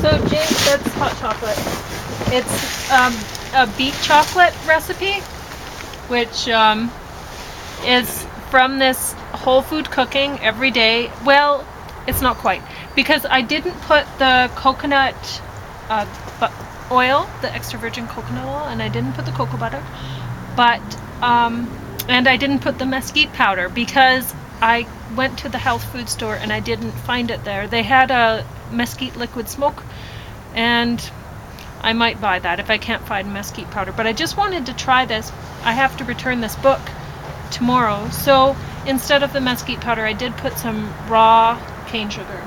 So James, that's hot chocolate. It's a beet chocolate recipe, which is from this whole food cooking every day. Well, it's not quite, because I didn't put the coconut oil, the extra virgin coconut oil, and I didn't put the cocoa butter, but and I didn't put the mesquite powder because I went to the health food store and I didn't find it there. They had a mesquite liquid smoke, and I might buy that if I can't find mesquite powder. But I just wanted to try this. I have to return this book tomorrow, so instead of the mesquite powder, I did put some raw cane sugar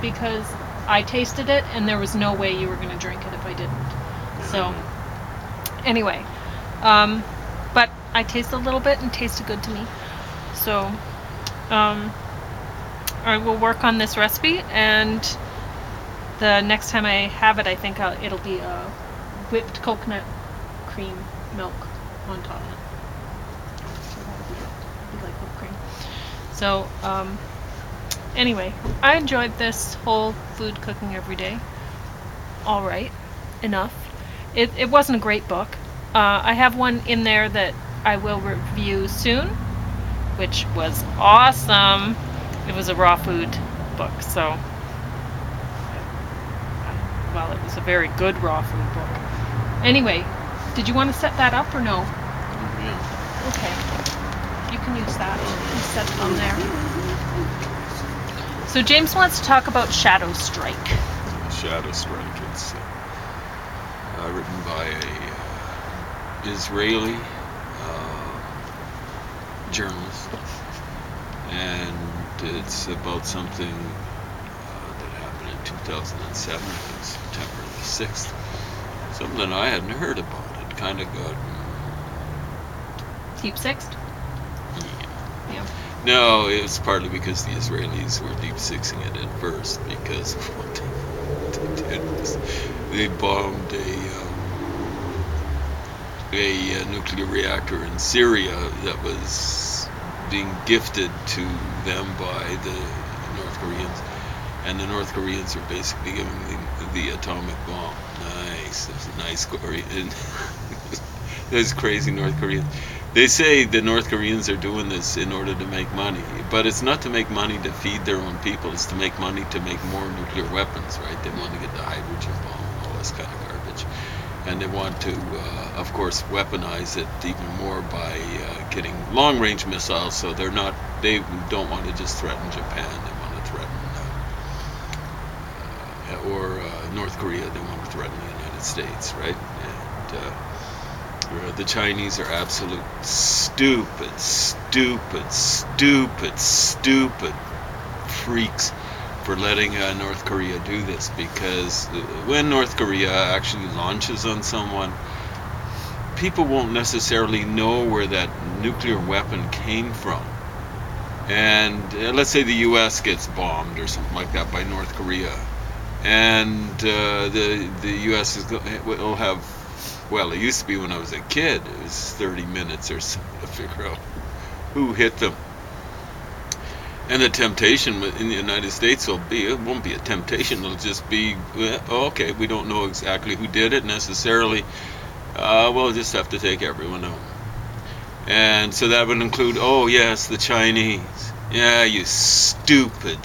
because I tasted it and there was no way you were going to drink it if I didn't. So anyway, but I tasted a little bit and tasted good to me. So I will work on this recipe, and the next time I have it, I think it'll be a whipped coconut cream milk on top. So that'll be like whipped cream. So anyway, I enjoyed this whole food cooking every day. All right, enough. It wasn't a great book. I have one in there that I will review soon, which was awesome. It was a raw food book, so well, it was a very good raw food book. Anyway, did you want to set that up or no? Yeah. Okay, you can use that and set it on there. So James wants to talk about Shadow Strike. Shadow Strike. It's written by a Israeli journalist, and it's about something that happened in 2007, September the 6th. Something I hadn't heard about. It kind of got Deep Sixed? Yeah. No, it was partly because the Israelis were deep sixing it at first, because what they did was they bombed a nuclear reactor in Syria that was being gifted to them by the North Koreans, and the North Koreans are basically giving the atomic bomb. Nice, that's a nice story. Those crazy North Koreans. They say the North Koreans are doing this in order to make money, but it's not to make money to feed their own people. It's to make money to make more nuclear weapons, right? They want to get the hydrogen bomb and all this kind of garbage. And they want to, of course, weaponize it even more by getting long-range missiles. So they don't want to just threaten Japan. They want to threaten, North Korea. They want to threaten the United States, right? And the Chinese are absolute stupid freaks for letting North Korea do this, because when North Korea actually launches on someone, people won't necessarily know where that nuclear weapon came from. And let's say the US gets bombed or something like that by North Korea, and the US will have, well, it used to be when I was a kid, it was 30 minutes or so to figure out who hit them. And the temptation in the United States it won't be a temptation, it'll just be, okay, we don't know exactly who did it necessarily, we'll just have to take everyone out. And so that would include, oh yes, the Chinese. Yeah, you stupid.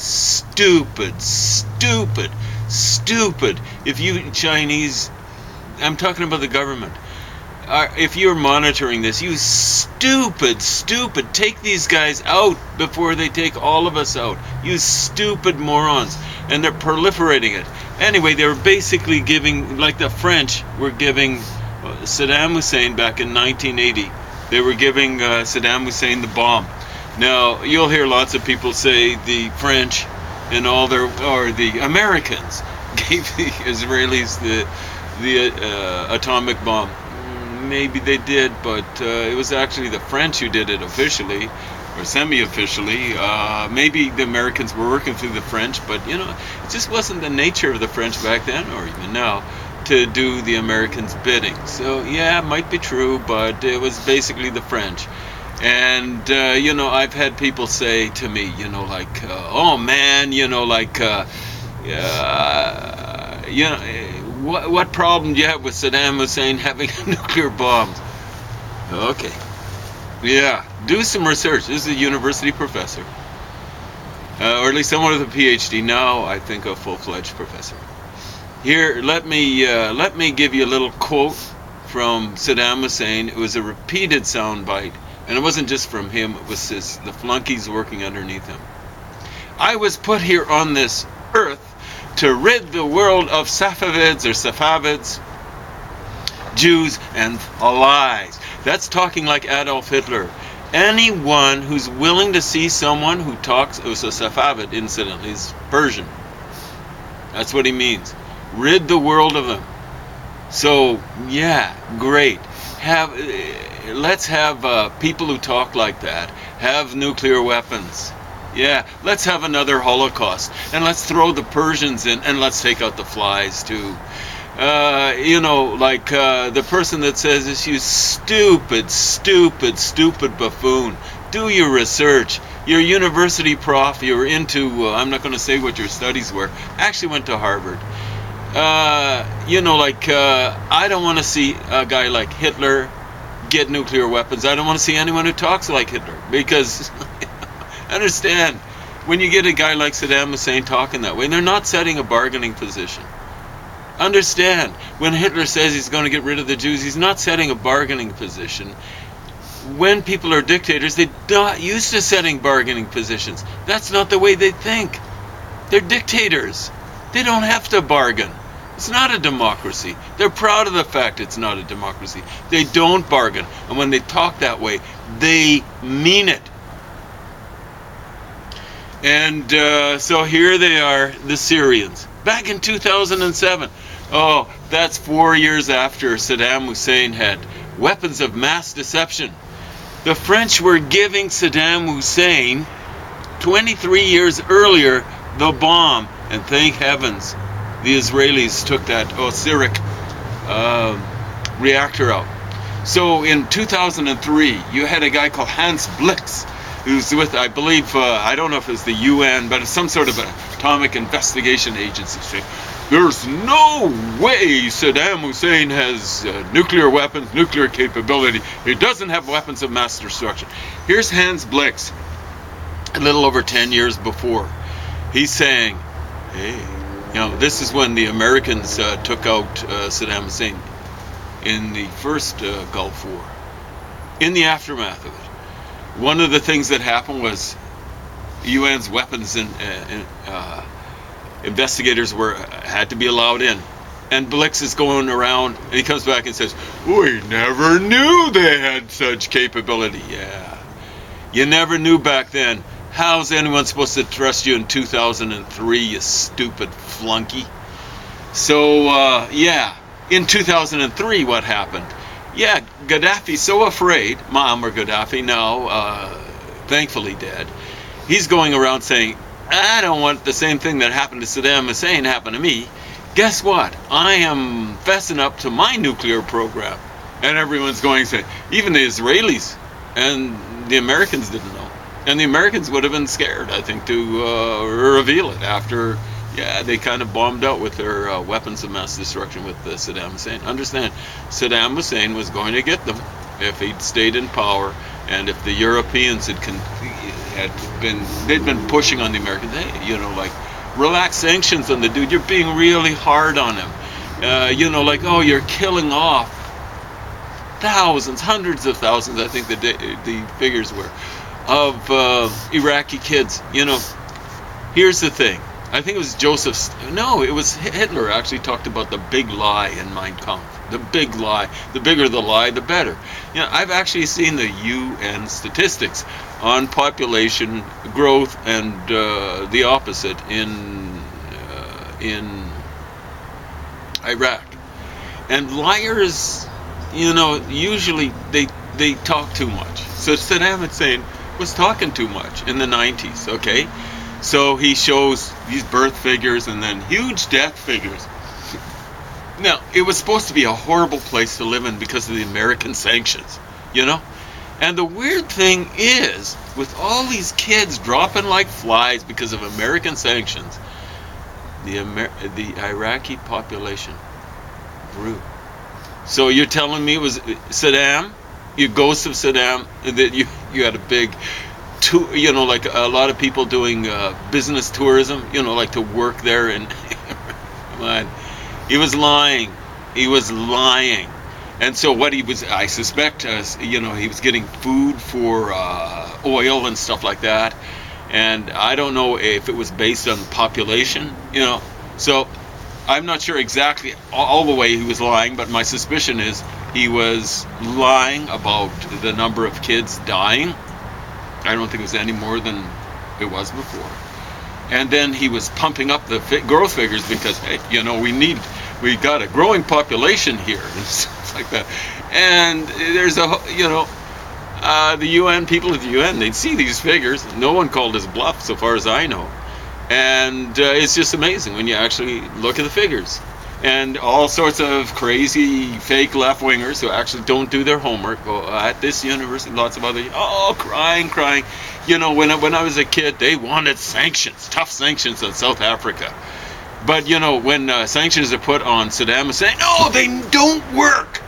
If you Chinese, I'm talking about the government. If you're monitoring this, you stupid, take these guys out before they take all of us out. You stupid morons. And they're proliferating it. Anyway, they were basically giving, like the French were giving Saddam Hussein back in 1980. They were giving Saddam Hussein the bomb. Now, you'll hear lots of people say the French and or the Americans gave the Israelis the atomic bomb. Maybe they did, but it was actually the French who did it officially, or semi-officially. Maybe the Americans were working through the French, but it just wasn't the nature of the French back then, or even now, to do the Americans' bidding. So yeah, it might be true, but it was basically the French. And I've had people say to me, oh man, what problem do you have with Saddam Hussein having nuclear bombs? Okay. Yeah, do some research. This is a university professor. Or at least someone with a PhD. Now, I think a full-fledged professor. Here, let me give you a little quote from Saddam Hussein. It was a repeated soundbite, and it wasn't just from him. It was the flunkies working underneath him. I was put here on this earth to rid the world of Safavids, Jews, and lies. That's talking like Adolf Hitler. Anyone who's willing to see someone who talks, it was a Safavid, incidentally, is Persian. That's what he means. Rid the world of them. So, yeah, great. Let's have people who talk like that have nuclear weapons. Yeah, let's have another Holocaust. And let's throw the Persians in, and let's take out the flies, too. The person that says this, you stupid buffoon. Do your research. Your university prof, you're into, I'm not going to say what your studies were, actually went to Harvard. I don't want to see a guy like Hitler get nuclear weapons. I don't want to see anyone who talks like Hitler, because understand, when you get a guy like Saddam Hussein talking that way, they're not setting a bargaining position. Understand, when Hitler says he's going to get rid of the Jews, he's not setting a bargaining position. When people are dictators, they're not used to setting bargaining positions. That's not the way they think. They're dictators. They don't have to bargain. It's not a democracy. They're proud of the fact it's not a democracy. They don't bargain. And when they talk that way, they mean it. And so here they are, the Syrians. Back in 2007. Oh, that's 4 years after Saddam Hussein had weapons of mass deception. The French were giving Saddam Hussein, 23 years earlier, the bomb. And thank heavens, the Israelis took that Osirik reactor out. So in 2003, you had a guy called Hans Blix, who's with, I believe, I don't know if it's the UN, but it's some sort of an atomic investigation agency, saying, there's no way Saddam Hussein has nuclear weapons, nuclear capability. He doesn't have weapons of mass destruction. Here's Hans Blix, a little over 10 years before. He's saying, hey, this is when the Americans took out Saddam Hussein in the first Gulf War. In the aftermath of it, one of the things that happened was UN's weapons and investigators had to be allowed in. And Blix is going around, and he comes back and says, we never knew they had such capability. Yeah, you never knew back then. How's anyone supposed to trust you in 2003, you stupid flunky? So, in 2003, what happened? Yeah, Gaddafi's so afraid, Muammar Gaddafi, now thankfully dead, he's going around saying, I don't want the same thing that happened to Saddam Hussein happen to me. Guess what? I am fessing up to my nuclear program. And everyone's going to say, even the Israelis and the Americans didn't know. And the Americans would have been scared, I think, to reveal it after, they kind of bombed out with their weapons of mass destruction with Saddam Hussein. Understand, Saddam Hussein was going to get them if he'd stayed in power, and if the Europeans they'd been pushing on the Americans, hey, relax sanctions on the dude. You're being really hard on him. You're killing off thousands, hundreds of thousands, I think the figures were, of Iraqi kids. Here's the thing. I think it was Hitler actually talked about the big lie in Mein Kampf. The big lie. The bigger the lie, the better. I've actually seen the UN statistics on population growth and the opposite in Iraq. And liars, usually they talk too much. So Saddam Hussein was talking too much in the 90s, okay? So he shows these birth figures and then huge death figures. Now, it was supposed to be a horrible place to live in because of the American sanctions, And the weird thing is, with all these kids dropping like flies because of American sanctions, the Iraqi population grew. So you're telling me it was Saddam, you ghost of Saddam, that you had a big, like a lot of people doing business tourism, like to work there, and come on, he was lying. He was lying. And so what he was, I suspect, he was getting food for oil and stuff like that. And I don't know if it was based on the population, So I'm not sure exactly all the way he was lying, but my suspicion is he was lying about the number of kids dying. I don't think it was any more than it was before. And then he was pumping up the growth figures because, hey, we got a growing population here and stuff like that. And there's the UN, people at the UN, they'd see these figures. No one called his bluff, so far as I know. And it's just amazing when you actually look at the figures. And all sorts of crazy fake left-wingers who actually don't do their homework go at this university, lots of other, crying. When I was a kid, they wanted sanctions, tough sanctions on South Africa. But, when sanctions are put on Saddam Hussein, no, they don't work.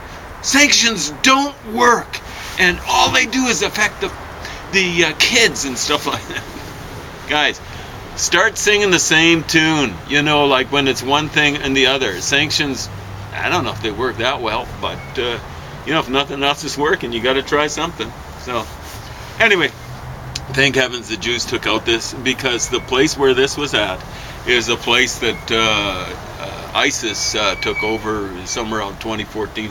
Sanctions don't work. And all they do is affect the kids and stuff like that. Guys, start singing the same tune, like when it's one thing and the other. Sanctions, I don't know if they work that well, but, if nothing else is working, you got to try something. So, anyway, thank heavens the Jews took out this, because the place where this was at is a place that ISIS took over somewhere around 2014.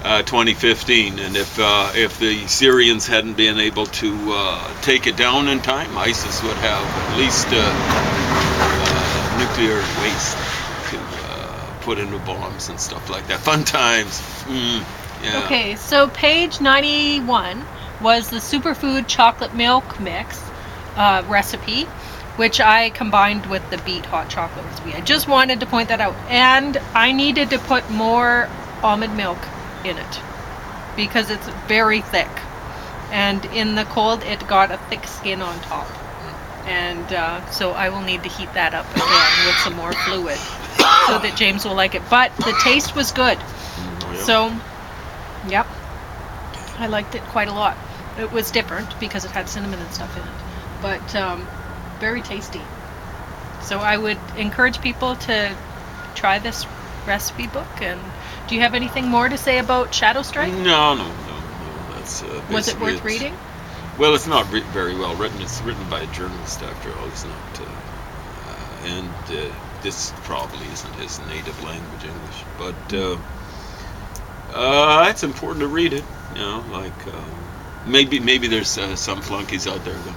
2015, and if the Syrians hadn't been able to take it down in time, ISIS would have at least nuclear waste to put into bombs and stuff like that. Fun times. Yeah. Okay, so page 91 was the superfood chocolate milk mix recipe, which I combined with the beet hot chocolate recipe. I just wanted to point that out, and I needed to put more almond milk in it because it's very thick, and in the cold it got a thick skin on top, and so I will need to heat that up again with some more fluid so that James will like it. But the taste was good. So yep, I liked it quite a lot. It was different because it had cinnamon and stuff in it, but very tasty. So I would encourage people to try this recipe book. And do you have anything more to say about Shadow Strike? No. That's was it worth reading? Well, it's not very well written. It's written by a journalist, after all. It's not, and this probably isn't his native language, English. But it's important to read it. Maybe there's some flunkies out there going,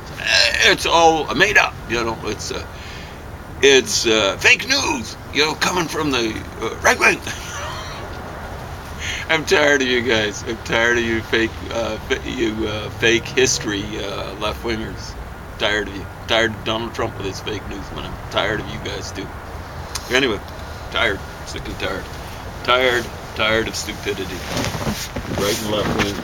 it's all made up. It's fake news. Coming from the right wing. I'm tired of you guys. I'm tired of you fake history left wingers. Tired of you. Tired of Donald Trump with his fake news, man. I'm tired of you guys too. Anyway, tired, sick and tired, tired of stupidity. Right and left wing.